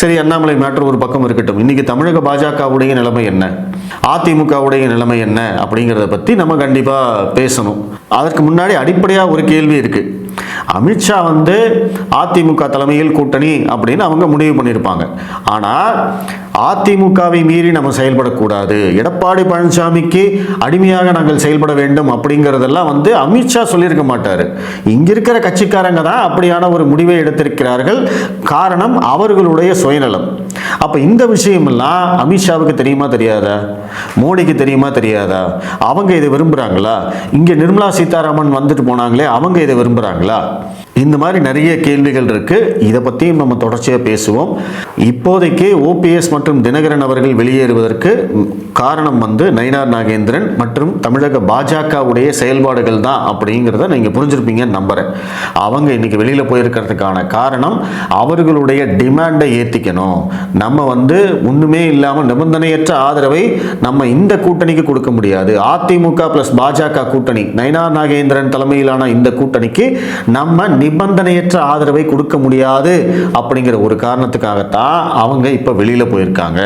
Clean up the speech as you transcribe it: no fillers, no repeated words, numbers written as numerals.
சரி, அண்ணாமலை மேட்டர் ஒரு பக்கம் இருக்கட்டும். இன்னைக்கு தமிழக பாஜகவுடைய நிலைமை என்ன, அதிமுகவுடைய நிலைமை என்ன அப்படிங்கிறத பற்றி நம்ம கண்டிப்பாக பேசணும். அதற்கு முன்னாடி அடிப்படையாக ஒரு கேள்வி இருக்குது. அமித்ஷா அதிமுக தலைமையில் கூட்டணி அப்படின்னு அவங்க முடிவு பண்ணியிருப்பாங்க. ஆனால் அதிமுகவை மீறி நம்ம செயல்படக்கூடாது, எடப்பாடி பழனிசாமிக்கு அடிமையாக நாங்கள் செயல்பட வேண்டும் அப்படிங்கிறதெல்லாம் அமித்ஷா சொல்லியிருக்க மாட்டார். இங்க இருக்கிற கட்சிக்காரங்க தான் அப்படியான ஒரு முடிவை எடுத்திருக்கிறார்கள். காரணம் அவர்களுடைய சுயநலம். அப்ப இந்த விஷயமெல்லாம் அமித்ஷாவுக்கு தெரியுமா தெரியாதா, மோடிக்கு தெரியுமா தெரியாதா? அவங்க இதை விரும்புறாங்களா? இங்க நிர்மலா சீதாராமன் வந்துட்டு போனாங்களே, அவங்க இதை விரும்புறாங்களா? இந்த மாதிரி நிறைய கேள்விகள் இருக்கு. இதை பற்றியும் நம்ம தொடர்ச்சியாக பேசுவோம். இப்போதைக்கு ஓபிஎஸ் மற்றும் தினகரன் அவர்கள் வெளியேறுவதற்கு காரணம் நயினார் நாகேந்திரன் மற்றும் தமிழக பாஜகவுடைய செயல்பாடுகள் தான் அப்படிங்கிறத நீங்கள் புரிஞ்சிருப்பீங்கன்னு நம்புகிறேன். அவங்க இன்னைக்கு வெளியில் போயிருக்கிறதுக்கான காரணம் அவர்களுடைய டிமாண்டை ஏற்றிக்கணும். நம்ம ஒன்றுமே இல்லாமல் நிபந்தனையற்ற ஆதரவை நம்ம இந்த கூட்டணிக்கு கொடுக்க முடியாது. அதிமுக பிளஸ் பாஜக கூட்டணி, நயினார் நாகேந்திரன் தலைமையிலான இந்த கூட்டணிக்கு நம்ம நிபந்தனையற்ற ஆதரவை கொடுக்க முடியாது அப்படிங்கிற ஒரு காரணத்துக்காகத்தான் அவங்க இப்ப வெளியில போயிருக்காங்க.